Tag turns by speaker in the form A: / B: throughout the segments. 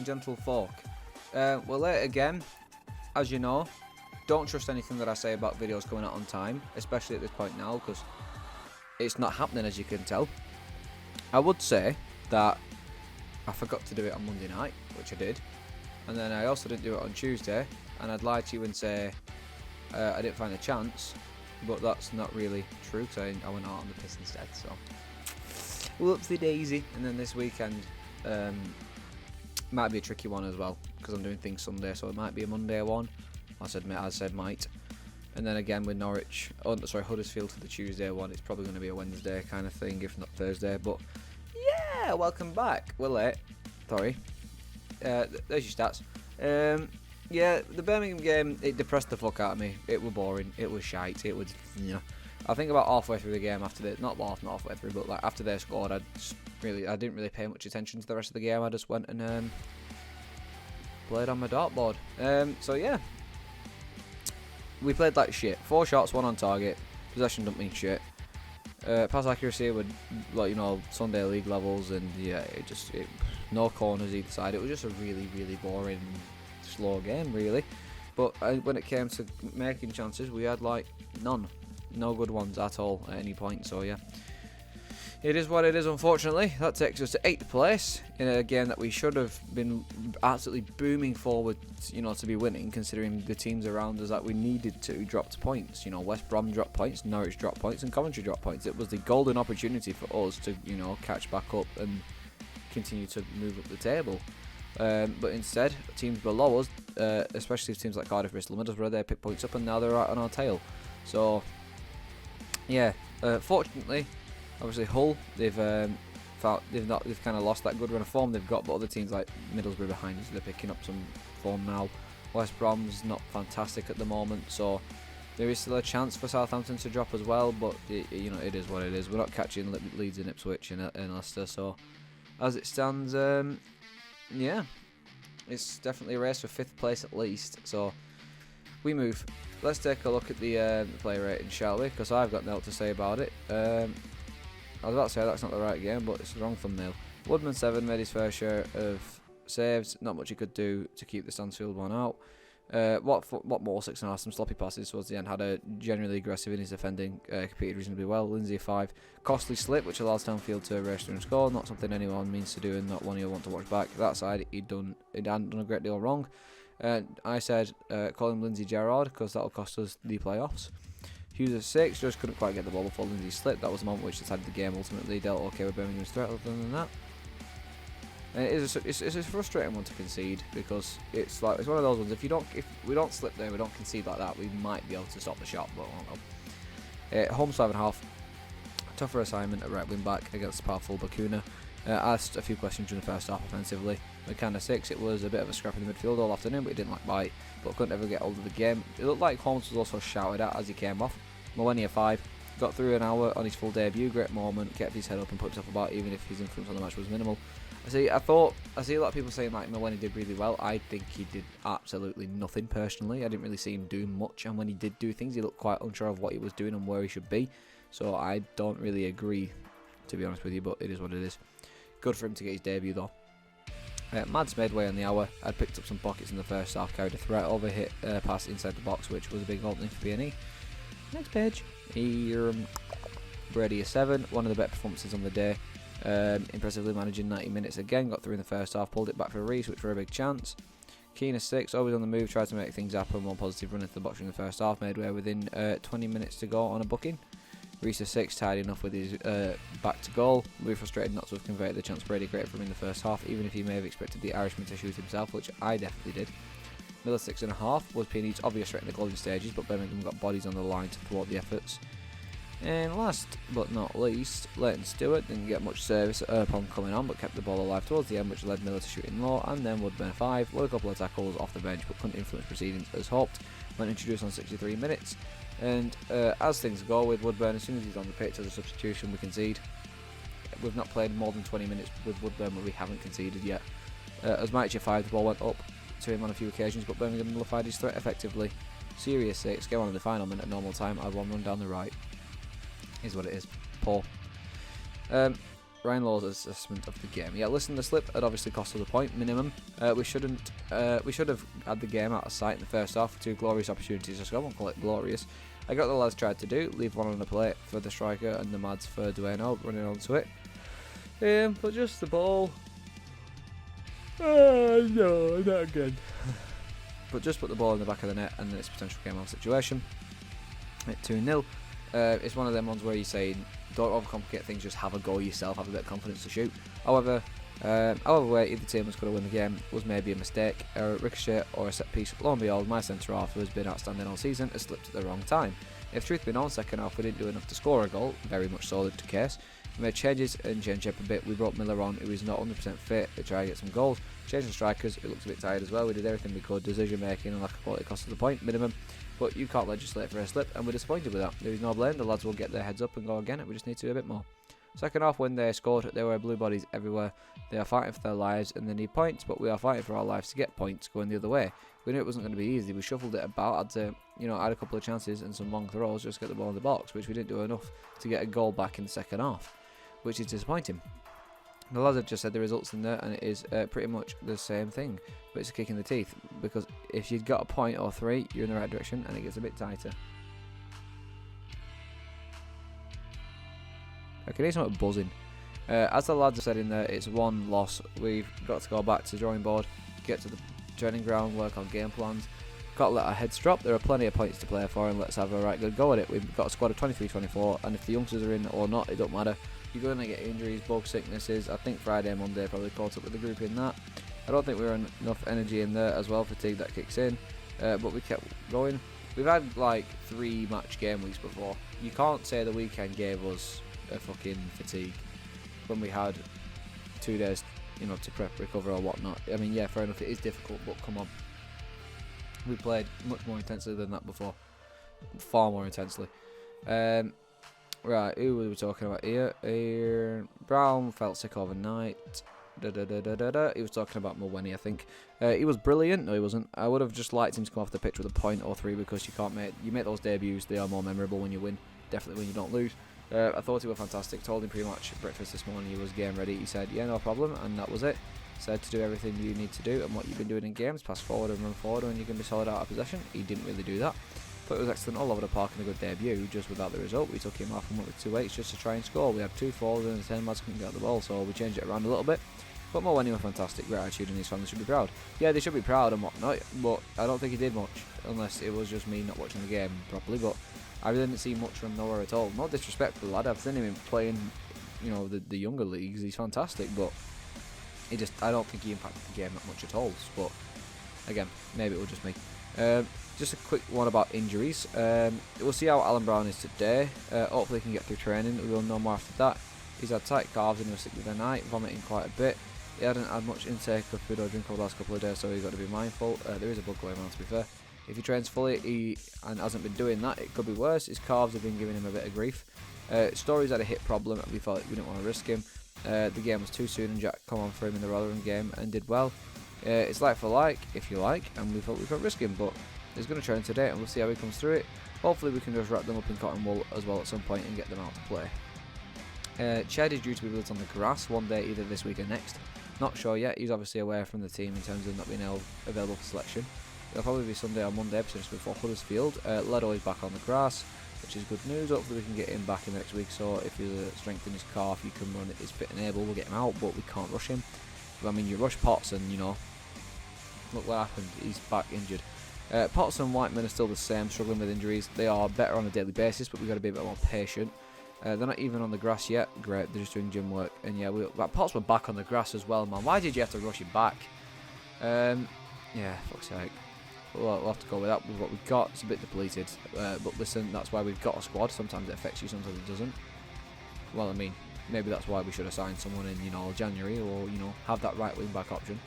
A: gentlefolk. We're late again, as you know. Don't trust anything that I say about videos coming out on time, especially at this point now, because it's not happening, as you can tell. I would say that I forgot to do it on Monday night, which I did, and then I also didn't do it on Tuesday, and I'd lie to you and say I didn't find a chance, but that's not really true, because I went out on the piss instead, so whoopsie daisy. And then this weekend might be a tricky one as well, because I'm doing things Sunday, so it might be a Monday one. I said might. And then again with Norwich, Huddersfield for the Tuesday one, it's probably going to be a Wednesday kind of thing, if not Thursday. But yeah, welcome back. We're late. Sorry. There's your stats. Yeah, the Birmingham game, it depressed the fuck out of me. It was boring. It was shite. It was, I think about halfway through the game after not halfway through, but like after they scored, I didn't really pay much attention to the rest of the game. I just went and played on my dartboard. So yeah, we played like shit. 4 shots, 1 on target. Possession don't mean shit. Pass accuracy with Sunday league levels, and yeah, no corners either side. It was just a really, really boring, slow game, really. But when it came to making chances, we had like none. No good ones at all at any point, so yeah. It is what it is, unfortunately. That takes us to 8th place in a game that we should have been absolutely booming forward, to be winning, considering the teams around us that we needed to dropped points. West Brom dropped points, Norwich dropped points, and Coventry dropped points. It was the golden opportunity for us to, catch back up and continue to move up the table. But instead, teams below us, especially teams like Cardiff, Bristol, Middlesbrough, they picked points up and now they're right on our tail. So, yeah, fortunately, obviously Hull, they've kind of lost that good run of form they've got, but other teams like Middlesbrough behind us, they're picking up some form now. West Brom's not fantastic at the moment, so there is still a chance for Southampton to drop as well, but it is what it is. We're not catching Leeds and Ipswich and Leicester, so as it stands, yeah, it's definitely a race for 5th place at least, so we move. Let's take a look at the player rating, shall we? Because I've got nothing to say about it. I was about to say that's not the right game, but it's the wrong thumbnail. Woodman 7 made his fair share of saves. Not much he could do to keep the Stansfield one out. What more 6.5? Some sloppy passes towards the end. Had a generally aggressive in his defending. Competed reasonably well. Lindsay 5. Costly slip, which allows Stanfield to register and score. Not something anyone means to do, and not one you'll want to watch back. That side, he hadn't done a great deal wrong. I said call him Lindsay Gerrard because that'll cost us the playoffs. Hughes at 6, just couldn't quite get the ball before Lindsay slipped. That was the moment which decided the game. Ultimately dealt okay with Birmingham's threat. Other than that, and it's a frustrating one to concede, because it's one of those ones. If we don't slip there, we don't concede like that, we might be able to stop the shot, but I don't know. Holmes 5.5, tougher assignment at right wing back against powerful Bakuna. Asked a few questions during the first half offensively. McKenna 6, it was a bit of a scrap in the midfield all afternoon, but he didn't like bite, but couldn't ever get hold of the game. It looked like Holmes was also shouted at as he came off. Millennia 5, got through an hour on his full debut, great moment, kept his head up and put himself about even if his influence on the match was minimal. I see a lot of people saying like Millennia did really well. I think he did absolutely nothing personally. I didn't really see him do much, and when he did do things, he looked quite unsure of what he was doing and where he should be. So I don't really agree, to be honest with you, but it is what it is. Good for him to get his debut though. Mads midway on the hour had picked up some pockets in the first half, carried a threat over, hit pass inside the box, which was a big opening for B&E. Next page. Brady a 7, one of the better performances on the day. Impressively managing 90 minutes again, got through in the first half, pulled it back for Reese, which were a big chance. Keane a 6, always on the move, tried to make things happen, one positive run into the box in the first half, made way within 20 minutes to go on a booking. Reese a 6, tidy enough with his back to goal. We were frustrated not to have converted the chance Brady created for him in the first half, even if he may have expected the Irishman to shoot himself, which I definitely did. Miller 6.5 was P&E's obvious threat in the closing stages, but Birmingham got bodies on the line to thwart the efforts. And last but not least, Leighton Stewart didn't get much service upon coming on, but kept the ball alive towards the end, which led Miller to shooting low, and then Woodburn 5, with a couple of tackles off the bench, but couldn't influence proceedings as hoped, when introduced on 63 minutes. And as things go with Woodburn, as soon as he's on the pitch as a substitution, we concede. We've not played more than 20 minutes with Woodburn where we haven't conceded yet. As Maichi 5, the ball went up to him on a few occasions, but Birmingham nullified his threat effectively. Serious 6, go on in the final minute at normal time, had one run down the right. Is what it is. Poor. Ryan Law's assessment of the game. Yeah, listen, the slip had obviously cost us a point minimum. We should have had the game out of sight in the first half. 2 glorious opportunities to score. I won't call it glorious. I got the lads tried to do, leave one on the plate for the striker and the Mads for Dueno running onto it. But just the ball. No, not again. But just put the ball in the back of the net and it's a potential game on situation. At 2-0. It's one of them ones where you're saying, don't overcomplicate things, just have a go yourself, have a bit of confidence to shoot. However way either team was going to win the game was maybe a mistake, a ricochet or a set piece. Lo and behold, my centre-half, who has been outstanding all season, has slipped at the wrong time. If truth be known, second half we didn't do enough to score a goal, very much so the case. We made changes and changed up a bit. We brought Miller on, who is not 100% fit, to try and get some goals. Changed the strikers, who looks a bit tired as well. We did everything we could, decision making and lack of quality cost us a point minimum. But you can't legislate for a slip, and we're disappointed with that. There is no blame, the lads will get their heads up and go again, we just need to do a bit more. Second half, when they scored, there were blue bodies everywhere. They are fighting for their lives and they need points, but we are fighting for our lives to get points going the other way. We knew it wasn't going to be easy. We shuffled it about, had a couple of chances and some long throws just to get the ball in the box, which we didn't do enough to get a goal back in the second half, which is disappointing. The lads have just said the results in there, and it is pretty much the same thing, but it's a kick in the teeth, because if you've got a point or 3, you're in the right direction, and it gets a bit tighter. I can hear something buzzing. As the lads have said in there, it's 1 loss. We've got to go back to the drawing board, get to the training ground, work on game plans. Got to let our heads drop. There are plenty of points to play for, and let's have a right good go at it. We've got a squad of 23-24, and if the youngsters are in or not, it don't matter. You're going to get injuries, bug sicknesses. I think Friday and Monday probably caught up with the group in that. I don't think we were enough energy in there as well, fatigue that kicks in. But we kept going. We've had like 3 match game weeks before. You can't say the weekend gave us a fucking fatigue when we had 2 days, to prep, recover or whatnot. I mean, yeah, fair enough, it is difficult, but come on. We played much more intensely than that before. Far more intensely. Right, who were we talking about here? Brown felt sick overnight. He was talking about Mulwenny, I think. He was brilliant. No, he wasn't. I would have just liked him to come off the pitch with a point or 3, because you make those debuts, they are more memorable when you win. Definitely when you don't lose. I thought he was fantastic. Told him pretty much at breakfast this morning he was game ready. He said, yeah, no problem, and that was it. Said to do everything you need to do and what you've been doing in games, pass forward and run forward when you can be solid out of possession. He didn't really do that. But it was excellent all over the park and a good debut, just without the result. We took him off and went with 2 8s just to try and score. We had 2 forwards and 10 lads couldn't get the ball, so we changed it around a little bit. But Mulwenny were fantastic, great attitude, and his fans should be proud. Yeah, they should be proud and whatnot, but I don't think he did much, unless it was just me not watching the game properly. But I really didn't see much from nowhere at all. No disrespect to the lad, I've seen him playing, the younger leagues. He's fantastic, but I don't think he impacted the game that much at all. But again, maybe it was just me. Just a quick one about injuries. We'll see how Alan Brown is today. Hopefully he can get through training. We'll know more after that. He's had tight calves and he was sick the night, vomiting quite a bit. He hadn't had much intake of food or drink over the last couple of days, so he's got to be mindful. There is a bug going on, to be fair. If he trains fully and hasn't been doing that, it could be worse. His calves have been giving him a bit of grief. Stories had a hit problem, and we thought we didn't want to risk him. The game was too soon, and Jack come on for him in the Rotherham game and did well. It's like for like, if you like, and we thought we could risk him, but he's going to train today, and we'll see how he comes through it. Hopefully we can just wrap them up in cotton wool as well at some point and get them out to play. Ched is due to be built on the grass one day, either this week or next. Not sure yet. He's obviously away from the team in terms of not being available for selection. It'll probably be Sunday or Monday, just before Huddersfield. Ledo is back on the grass, which is good news. Hopefully we can get him back in the next week, so if he's strength in his calf, he can run it, is fit and able, we'll get him out, but we can't rush him. I mean, you rush Potts and, look what happened, he's back injured. Potts and Whiteman are still the same, struggling with injuries. They are better on a daily basis, but we've got to be a bit more patient. They're not even on the grass yet. Great, they're just doing gym work. And yeah, Potts were back on the grass as well, man. Why did you have to rush him back? Yeah, fuck's sake. We'll have to go with that, with what we've got. It's a bit depleted. But listen, that's why we've got a squad. Sometimes it affects you, sometimes it doesn't. Well, I mean, maybe that's why we should assign someone in, January, or, have that right wing back option.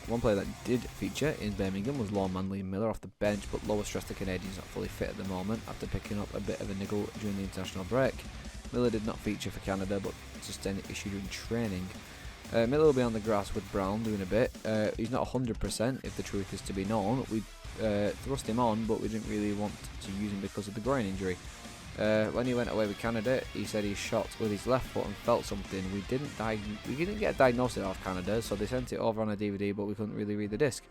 A: One player that did feature in Birmingham was Lorne Manley Miller off the bench, but lower stress the Canadian's not fully fit at the moment after picking up a bit of a niggle during the international break. Miller did not feature for Canada, but sustained an issue during training. Miller will be on the grass with Brown doing a bit. He's not 100% if the truth is to be known. We thrust him on, but we didn't really want to use him because of the groin injury. When he went away with Canada, he said he shot with his left foot and felt something. We didn't get a diagnosis of Canada, so they sent it over on a DVD, but we couldn't really read the disc.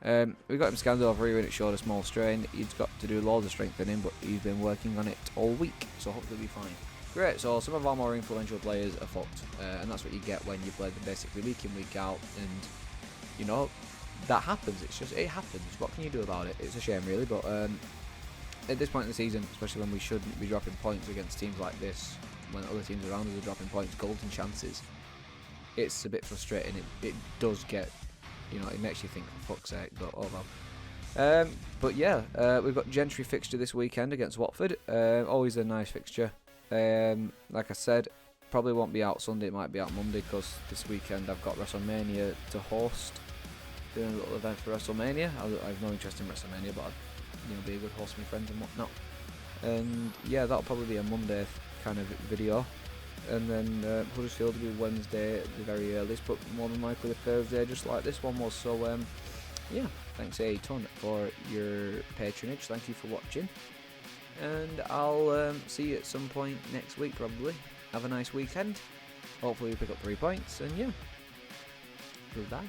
A: We got him scanned over here and it showed a small strain. He's got to do loads of strengthening, but he's been working on it all week, so hopefully he'll be fine. Great, so some of our more influential players are fucked, and that's what you get when you play them basically week in, week out, and you know, that happens. It happens. What can you do about it? It's a shame, really, but at this point in the season, especially when we shouldn't be dropping points against teams like this, when other teams around us are dropping points, golden chances, it's a bit frustrating. It does get, you know, it makes you think, for fuck's sake, but oh well. But yeah, we've got Gentry fixture this weekend against Watford. Always a nice fixture. Like I said, probably won't be out Sunday, it might be out Monday, because this weekend I've got WrestleMania to host. Doing a little event for WrestleMania. I have no interest in WrestleMania, but I'd be a good host with my friends and whatnot. And yeah, that'll probably be a Monday kind of video. And then Huddersfield will be Wednesday at the very earliest, but more than likely a Thursday, just like this one was. So yeah, thanks a ton for your patronage. Thank you for watching. And I'll see you at some point next week probably. Have a nice weekend. Hopefully we pick up 3 points, and yeah, goodbye.